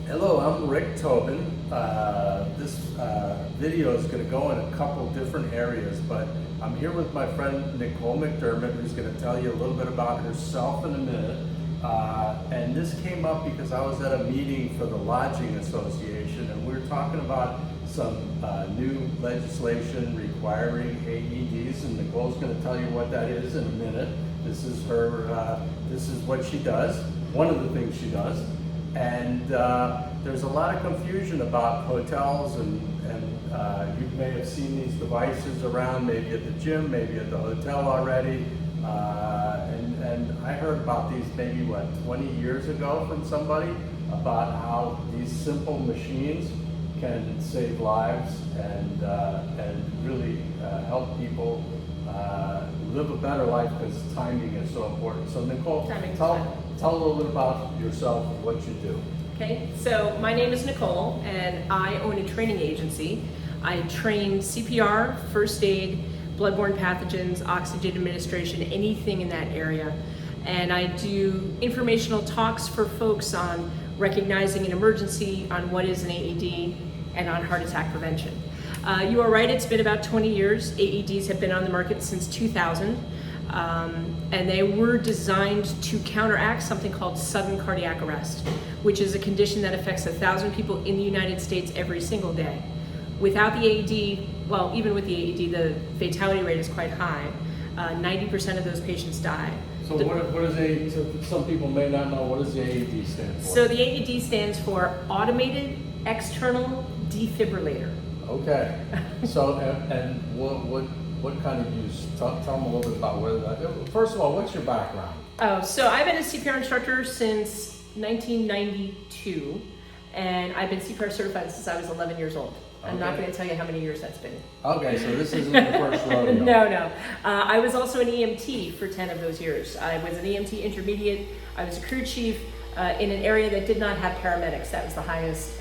Hello, I'm Rick Tobin. This video is going to go in a couple different areas, but I'm here with my friend Nicole McDermott, who's going to tell you a little bit about herself in a minute. And this came up because I was at a meeting for the Lodging Association, and we were talking about some new legislation requiring AEDs, and Nicole's going to tell you what that is in a minute. This is this is what she does, one of the things she does. And there's a lot of confusion about hotels, and you may have seen these devices around, maybe at the gym, maybe at the hotel already. And I heard about these maybe, 20 years ago from somebody about how these simple machines can save lives and really help people live a better life, because timing is so important. So Nicole, tell a little bit about yourself and what you do. Okay, so my name is Nicole, and I own a training agency. I train CPR, first aid, bloodborne pathogens, oxygen administration, anything in that area. And I do informational talks for folks on recognizing an emergency, on what is an AED, and on heart attack prevention. You are right, it's been about 20 years. AEDs have been on the market since 2000. And they were designed to counteract something called sudden cardiac arrest, which is a condition that affects 1,000 people in the United States every single day. Without the AED, well, even with the AED, the fatality rate is quite high. 90% of those patients die. So what is AED? So some people may not know, what does the AED stand for? So the AED stands for Automated External Defibrillator. Okay. So and what kind of use? Tell them a little bit about where that. First of all, what's your background? Oh, so I've been a CPR instructor since 1992, and I've been CPR certified since I was 11 years old. I'm not going to tell you how many years that's been. Okay, so this isn't the first rodeo. No. I was also an EMT for 10 of those years. I was an EMT intermediate. I was a crew chief in an area that did not have paramedics. That was the highest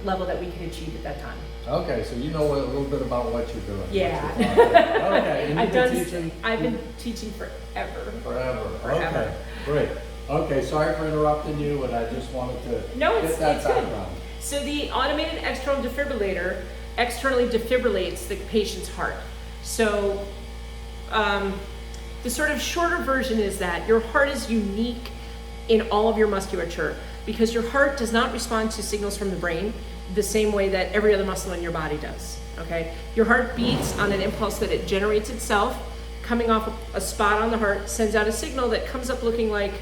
level that we could achieve at that time. Okay, so you know a little bit about what you're doing. Yeah. Okay, and I've been teaching forever. Forever. Okay, great. Okay, sorry for interrupting you, but I just wanted to it's background. Good. So the automated external defibrillator externally defibrillates the patient's heart. So the sort of shorter version is that your heart is unique in all of your musculature, because your heart does not respond to signals from the brain the same way that every other muscle in your body does, okay? Your heart beats on an impulse that it generates itself, coming off a spot on the heart, sends out a signal that comes up looking like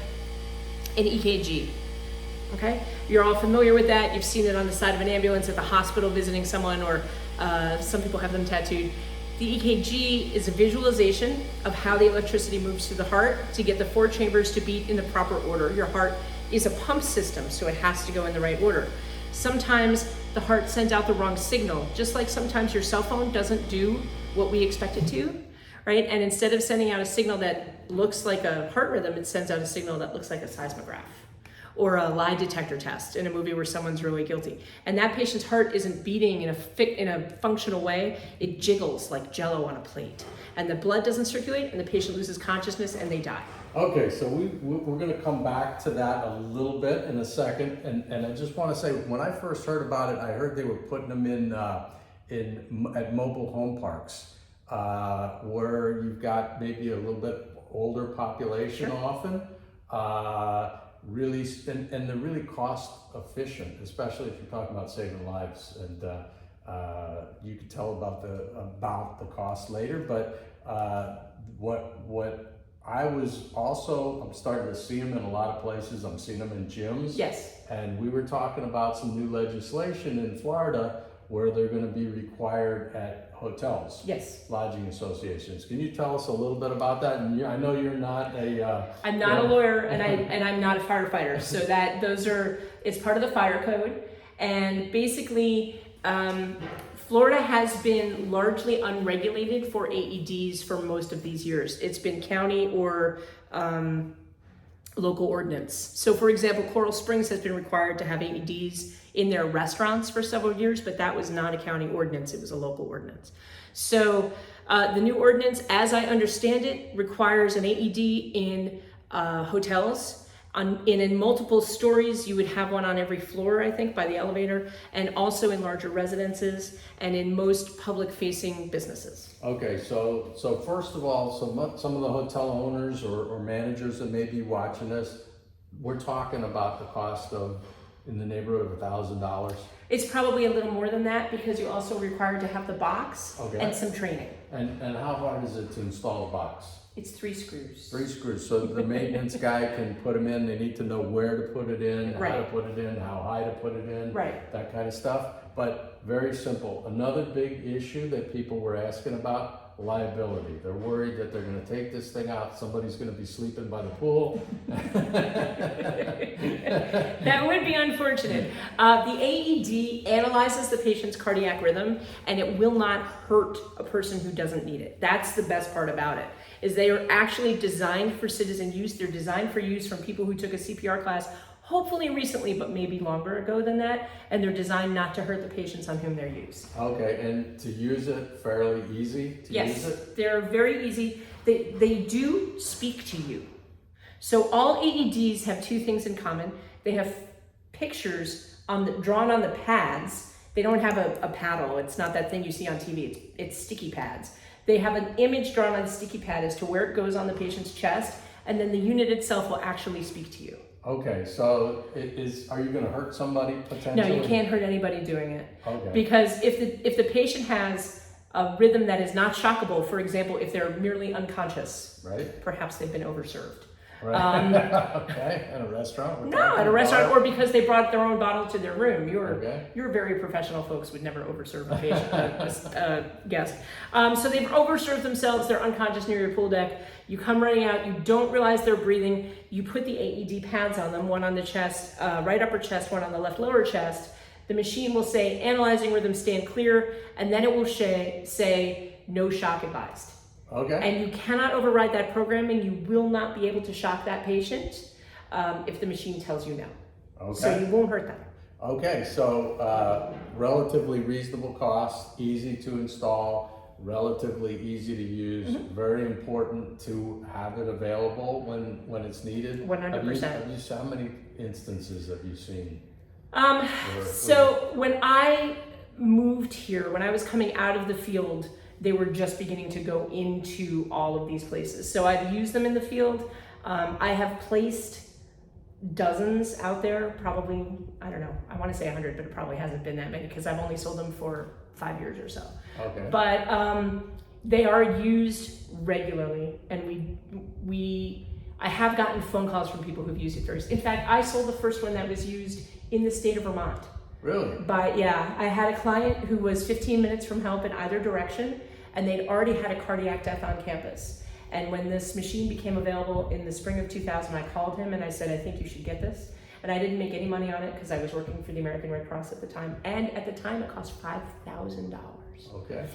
an EKG, okay? You're all familiar with that. You've seen it on the side of an ambulance at the hospital visiting someone, or some people have them tattooed. The EKG is a visualization of how the electricity moves through the heart to get the 4 chambers to beat in the proper order. Your heart is a pump system, so it has to go in the right order. Sometimes the heart sends out the wrong signal, just like sometimes your cell phone doesn't do what we expect it to, right? And instead of sending out a signal that looks like a heart rhythm, it sends out a signal that looks like a seismograph or a lie detector test in a movie where someone's really guilty. And that patient's heart isn't beating in a functional way. It jiggles like Jell-O on a plate. And the blood doesn't circulate, and the patient loses consciousness, and they die. Okay, so we're going to come back to that a little bit in a second, and I just want to say, when I first heard about it, I heard they were putting them at mobile home parks, where you've got maybe a little bit older population. Sure. Often, really, and they're really cost efficient, especially if you're talking about saving lives. And you can tell about the cost later, but what I was also, I'm starting to see them in a lot of places. I'm seeing them in gyms. Yes. And we were talking about some new legislation in Florida where they're going to be required at hotels. Yes. Lodging associations. Can you tell us a little bit about that? And I know you're not a... I'm not a lawyer, and I'm not a firefighter. So it's part of the fire code. And basically, Florida has been largely unregulated for AEDs for most of these years. It's been county or local ordinance. So for example, Coral Springs has been required to have AEDs in their restaurants for several years, but that was not a county ordinance, it was a local ordinance. So the new ordinance, as I understand it, requires an AED in hotels In multiple stories. You would have one on every floor, I think, by the elevator, and also in larger residences and in most public-facing businesses. Okay, so first of all, some of the hotel owners or managers that may be watching this, we're talking about the cost of in the neighborhood of $1,000. It's probably a little more than that because you also require to have the box and some training. And how hard is it to install a box? It's 3 screws. 3 screws. So the maintenance guy can put them in. They need to know where to put it in, Right. how to put it in, how high to put it in, Right. that kind of stuff. But very simple. Another big issue that people were asking about, liability. They're worried that they're going to take this thing out. Somebody's going to be sleeping by the pool. That would be unfortunate. The AED analyzes the patient's cardiac rhythm, and it will not hurt a person who doesn't need it. That's the best part about it, is they are actually designed for citizen use. They're designed for use from people who took a CPR class, hopefully recently, but maybe longer ago than that, and they're designed not to hurt the patients on whom they're used. Okay, and to use it, fairly easy to use it? Yes, they're very easy. They do speak to you. So all AEDs have 2 things in common. They have pictures drawn on the pads. They don't have a paddle. It's not that thing you see on TV. It's sticky pads. They have an image drawn on the sticky pad as to where it goes on the patient's chest, and then the unit itself will actually speak to you. Okay, so are you going to hurt somebody potentially? No, you can't hurt anybody doing it. Okay. Because if the patient has a rhythm that is not shockable, for example, if they're merely unconscious, right? Perhaps they've been overserved. Right. Okay, at a restaurant? No, at a restaurant, or because they brought their own bottle to their room. Okay. You're very professional folks, would never overserve a patient, guest. So they've overserved themselves, they're unconscious near your pool deck. You come running out, you don't realize they're breathing. You put the AED pads on them, one on the chest, right upper chest, one on the left lower chest. The machine will say, analyzing rhythm, stand clear, and then it will say, no shock advised. Okay. And you cannot override that programming. You will not be able to shock that patient if the machine tells you no. Okay. So you won't hurt them. Okay, so relatively reasonable cost, easy to install, relatively easy to use, very important to have it available when it's needed. 100%. How many instances have you seen? So when I moved here, when I was coming out of the field, they were just beginning to go into all of these places. So I've used them in the field. I have placed dozens out there, probably, I don't know, I want to say 100, but it probably hasn't been that many because I've only sold them for 5 years or so. Okay. But they are used regularly, and I have gotten phone calls from people who've used it first. In fact, I sold the first one that was used in the state of Vermont. Really? I had a client who was 15 minutes from help in either direction, and they'd already had a cardiac death on campus. And when this machine became available in the spring of 2000, I called him and I said, I think you should get this. And I didn't make any money on it because I was working for the American Red Cross at the time. And at the time, it cost $5,000. Okay.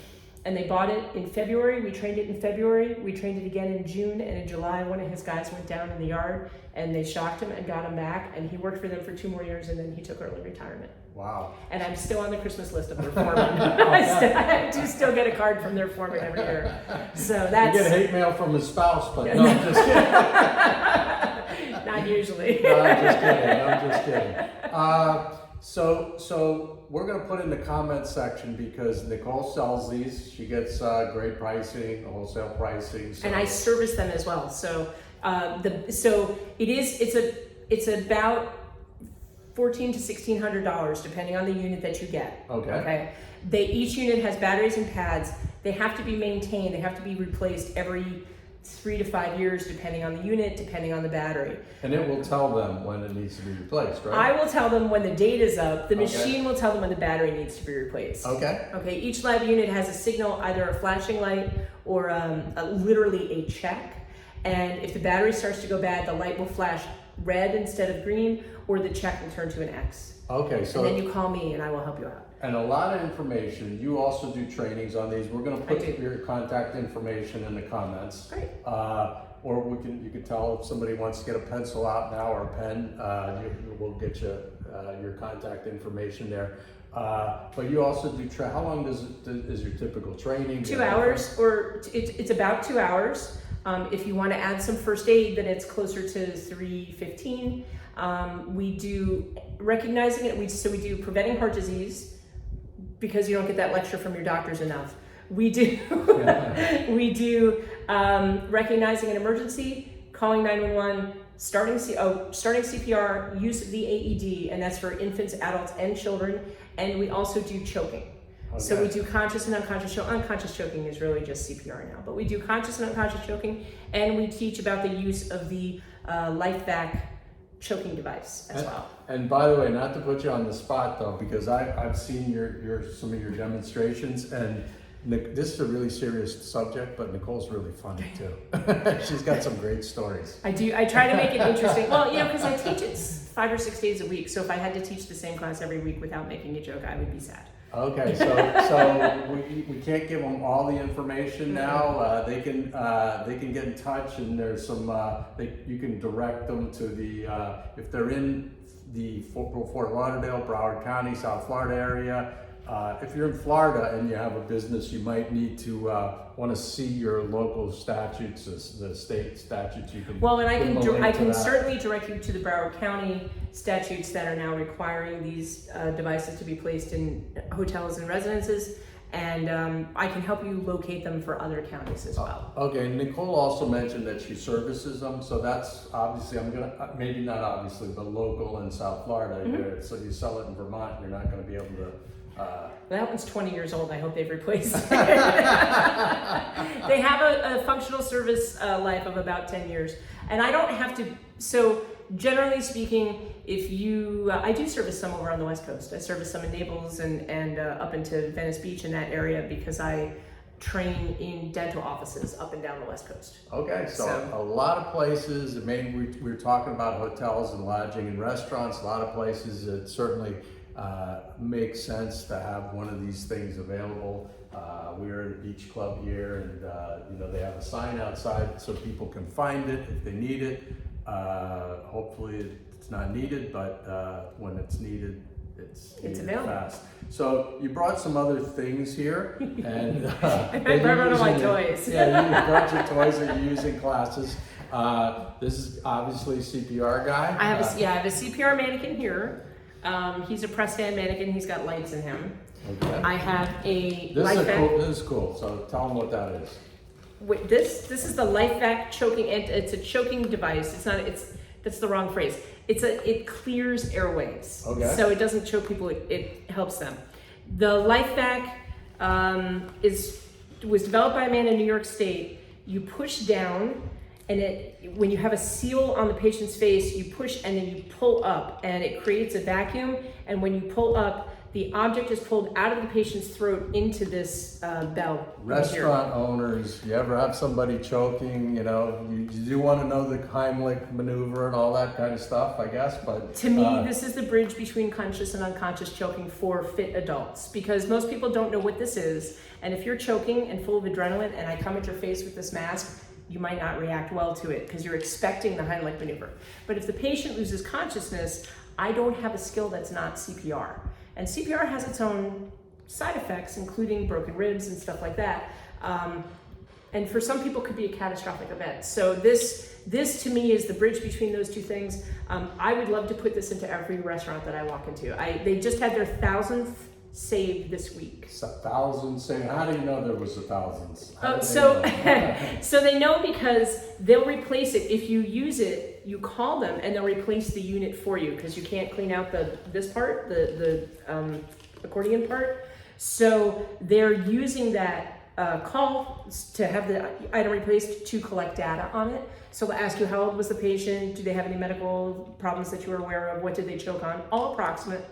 And they bought it in February. We trained it in February. We trained it again in June. And in July, one of his guys went down in the yard and they shocked him and got him back. And he worked for them for 2 more years, and then he took early retirement. Wow. And I'm still on the Christmas list of their foreman. I do still get a card from their foreman every year. So that's... You get hate mail from his spouse, but no, I'm just kidding. Not usually. No, I'm just kidding. So we're going to put in the comment section because Nicole sells these. She gets great pricing, wholesale pricing. So. And I service them as well. So it's about $1,400 to $1,600 depending on the unit that you get. Okay. Each unit has batteries and pads. They have to be maintained. They have to be replaced every 3 to 5 years depending on the unit, depending on the battery. And it will tell them when it needs to be replaced, right? I will tell them when the date is up. The machine will tell them when the battery needs to be replaced. Okay. Each live unit has a signal, either a flashing light or literally a check. And if the battery starts to go bad, the light will flash red instead of green, or the check will turn to an X. Okay, so... And then you call me and I will help you out. And a lot of information. You also do trainings on these. We're going to put your contact information in the comments. Great. Or you can tell if somebody wants to get a pencil out now or a pen. We'll get you your contact information there. But you also do how long is your typical training? 2 hours, or it's about 2 hours. If you want to add some first aid, then it's closer to $315. We do recognizing it. So we do preventing heart disease, because you don't get that lecture from your doctors enough. We do we do recognizing an emergency, calling 911, starting CPR, use of the AED, and that's for infants, adults, and children. And we also do choking. Okay. So we do conscious and unconscious choking. Unconscious choking is really just CPR now, but we do conscious and unconscious choking, and we teach about the use of the LifeVac choking device as well. And by the way, not to put you on the spot though, because I've seen some of your demonstrations, and this is a really serious subject, but Nicole's really funny too. She's got some great stories. I do. I try to make it interesting. Well, because I teach it 5 or 6 days a week, so if I had to teach the same class every week without making a joke, I would be sad. Okay, so we can't give them all the information now. They can get in touch, and there's some you can direct them to the if they're in the Fort Lauderdale, Broward County, South Florida area. If you're in Florida and you have a business, you might need to want to see your local statutes, the state statutes. You can. Well, and I can certainly direct you to the Broward County statutes that are now requiring these devices to be placed in hotels and residences, and I can help you locate them for other counties as well. Okay, Nicole also mentioned that she services them, so that's obviously, maybe not obviously, but local in South Florida. Mm-hmm. So you sell it in Vermont, you're not going to be able to. That one's 20 years old. I hope they've replaced it. They have a functional service life of about 10 years. And I don't have to, so generally speaking, I do service some over on the West Coast. I service some in Naples and up into Venice Beach in that area, because I train in dental offices up and down the West Coast. Okay, so a lot of places, we were talking about hotels and lodging and restaurants, a lot of places it certainly makes sense to have one of these things available. We're at a beach club here, and they have a sign outside so people can find it if they need it. Hopefully it's not needed, but when it's needed, it's available fast. So you brought some other things here, and I brought one of my toys. Yeah, you brought your toys that you use in classes. This is obviously a CPR guy. I have a CPR mannequin here. He's a press stand mannequin. He's got lights in him. Okay. I have a This is cool. So tell them what that is. Wait, this is the LifeVac choking, and it's a choking device. That's the wrong phrase. It clears airways. Okay. So it doesn't choke people. It helps them. The LifeVac was developed by a man in New York State. You push down. And when you have a seal on the patient's face, you push and then you pull up, and it creates a vacuum. And when you pull up, the object is pulled out of the patient's throat into this bell. Restaurant owners, you ever have somebody choking, you do want to know the Heimlich maneuver and all that kind of stuff, I guess. But to me, this is the bridge between conscious and unconscious choking for fit adults, because most people don't know what this is. And if you're choking and full of adrenaline and I come at your face with this mask, you might not react well to it because you're expecting the Heimlich maneuver. But if the patient loses consciousness, I don't have a skill that's not CPR. And CPR has its own side effects, including broken ribs and stuff like that. And for some people could be a catastrophic event. So this to me is the bridge between those two things. I would love to put this into every restaurant that I walk into. They just had their 1,000th saved this week. 1,000 saved? How do you know there was 1,000? So they know because they'll replace it. If you use it, you call them and they'll replace the unit for you, because you can't clean out this part, the accordion part. So they're using that call to have the item replaced to collect data on it. So they'll ask you, how old was the patient? Do they have any medical problems that you were aware of? What did they choke on? All approximate.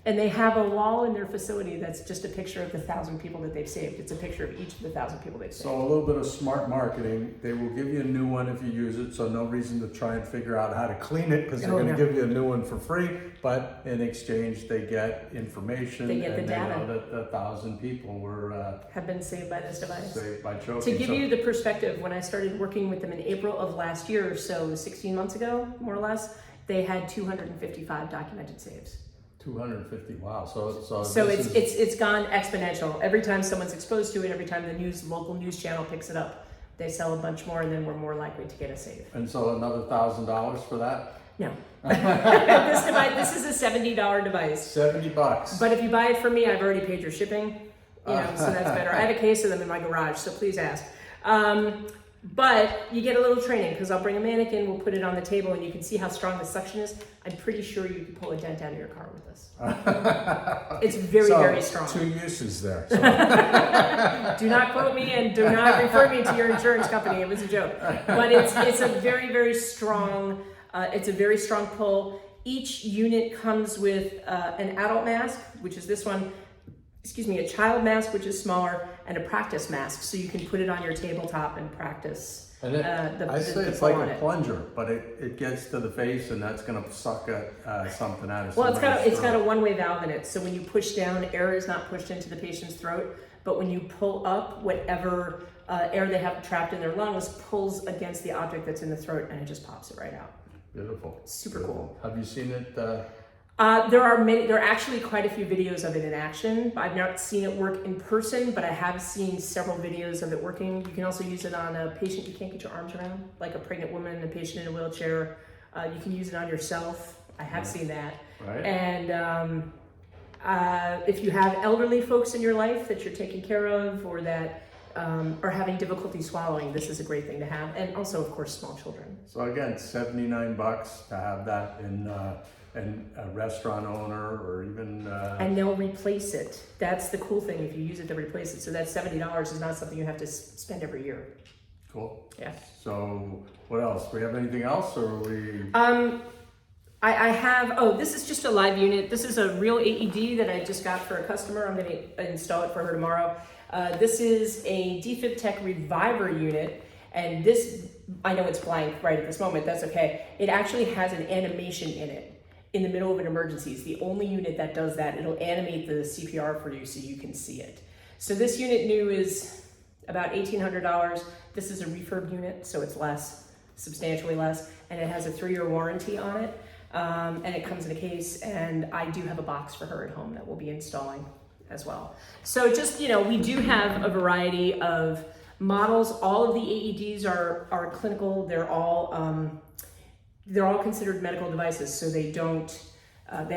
And they have a wall in their facility that's just a picture of the 1,000 people that they've saved. It's a picture of each of the 1,000 people they've saved. So a little bit of smart marketing. They will give you a new one if you use it, so no reason to try and figure out how to clean it, because they're going to give you a new one for free. But in exchange, they get information. They get the data. They know that 1,000 people have been saved by this device. Saved by choking. To give you the perspective, when I started working with them in April of last year, so 16 months ago, more or less, they had 255 documented saves. 250. Wow. So it's gone exponential. Every time someone's exposed to it, every time the local news channel picks it up, they sell a bunch more, and then we're more likely to get a save. And so another $1,000 for that? No. This is a $70 device. $70. But if you buy it from me, I've already paid your shipping, so that's better. I have a case of them in my garage, so please ask. But you get a little training, because I'll bring a mannequin, we'll put it on the table, and you can see how strong the suction is. I'm pretty sure you can pull a dent out of your car with this. It's very strong. 2 uses there. So. Do not quote me, and do not refer me to your insurance company. It was a joke. But it's a very strong, it's a very strong pull. Each unit comes with an adult mask, which is this one, a child mask, which is smaller, and a practice mask, so you can put it on your tabletop and practice. And it's like a plunger, but it gets to the face, and that's going to suck something out of. Well, it's got a one-way valve in it, so when you push down, air is not pushed into the patient's throat, but when you pull up, whatever air they have trapped in their lungs pulls against the object that's in the throat, and it just pops it right out. Beautiful. Super cool. Have you seen it? There are actually quite a few videos of it in action. I've not seen it work in person, but I have seen several videos of it working. You can also use it on a patient you can't get your arms around, like a pregnant woman, a patient in a wheelchair. You can use it on yourself. I have seen that. Right. And if you have elderly folks in your life that you're taking care of, or that are having difficulty swallowing, this is a great thing to have. And also, of course, small children. So again, $79 to have that in a restaurant owner, or even and they'll replace it. That's the cool thing. If you use it, they'll replace it. So that $70 is not something you have to spend every year. Cool. Yeah. So what else? Do we have anything else, or are we? I have. This is just a live unit. This is a real AED that I just got for a customer. I'm going to install it for her tomorrow. This is a Defib Tech Reviver unit, and this, I know it's blank right at this moment. That's okay. It actually has an animation in it. In the middle of an emergency. It's the only unit that does that. It'll animate the CPR for you so you can see it. So this unit new is about $1,800. This is a refurb unit, so it's less, substantially less, and it has a 3-year warranty on it. And it comes in a case, and I do have a box for her at home that we'll be installing as well. So just, we do have a variety of models. All of the AEDs are clinical. They're all considered medical devices, so they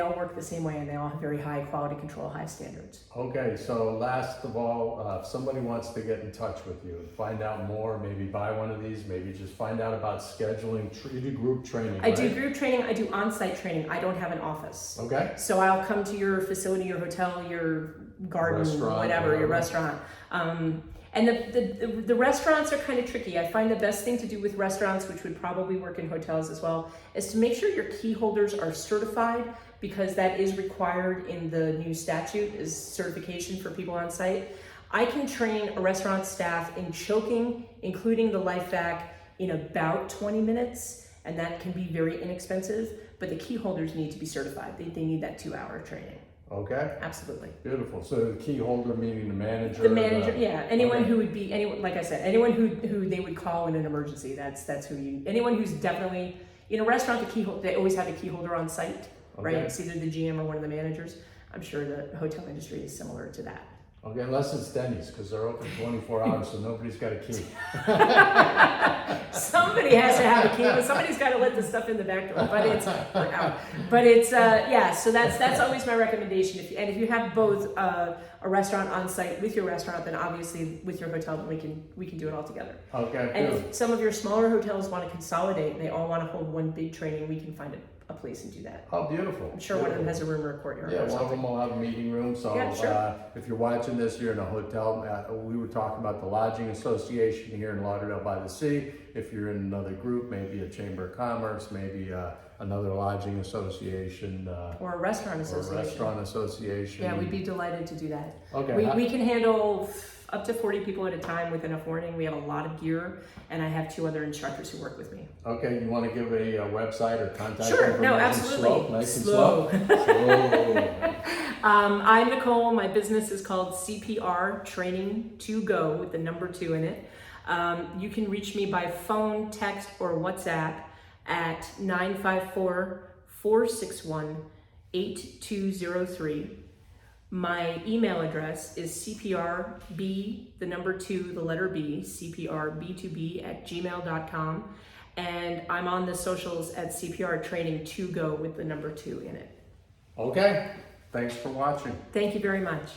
all work the same way, and they all have very high quality control, high standards. Okay, so last of all, if somebody wants to get in touch with you, find out more, maybe buy one of these, maybe just find out about scheduling, you do group training, I do group training, I do on-site training. I don't have an office. Okay. So I'll come to your facility, your hotel, your garden, whatever, your restaurant. And the restaurants are kind of tricky. I find the best thing to do with restaurants, which would probably work in hotels as well, is to make sure your key holders are certified, because that is required in the new statute, is certification for people on site. I can train a restaurant staff in choking, including the life vac, in about 20 minutes, and that can be very inexpensive, but the key holders need to be certified. They need that 2-hour training. Okay. Absolutely. Beautiful. So the key holder meaning the manager? The manager, yeah. Anyone who would be, like I said, anyone who they would call in an emergency, that's who you, anyone who's definitely, in a restaurant, they always have a key holder on site, right? It's either the GM or one of the managers. I'm sure the hotel industry is similar to that. Okay, unless it's Denny's, because they're open 24 hours, so nobody's got a key. Somebody has to have a key, but somebody's got to let the stuff in the back door. But it's out. But it's yeah. So that's always my recommendation. If you have both a restaurant on site with your restaurant, then obviously with your hotel, then we can do it all together. Okay. And if some of your smaller hotels want to consolidate and they all want to hold one big training, we can find a place and do that. Oh, beautiful. I'm sure one of them has a room or a courtyard. Yeah, one of them will have a meeting room. So yeah, sure. If you're watching this, you're in a hotel. We were talking about the Lodging Association here in Lauderdale by the Sea. If you're in another group, maybe a Chamber of Commerce, maybe another lodging association. Or a restaurant association. Yeah, we'd be delighted to do that. Okay. We can handle up to 40 people at a time with enough warning. We have a lot of gear, and I have 2 other instructors who work with me. Okay, you want to give a website or contact information? Sure, no, absolutely. Nice and slow. I'm Nicole. My business is called CPR Training to Go with the number 2 in it. You can reach me by phone, text, or WhatsApp at 954-461-8203. My email address is CPRB, the number 2, the letter B, CPRB2B@gmail.com. And I'm on the socials at CPR Training to go with the number 2 in it. Okay, thanks for watching. Thank you very much.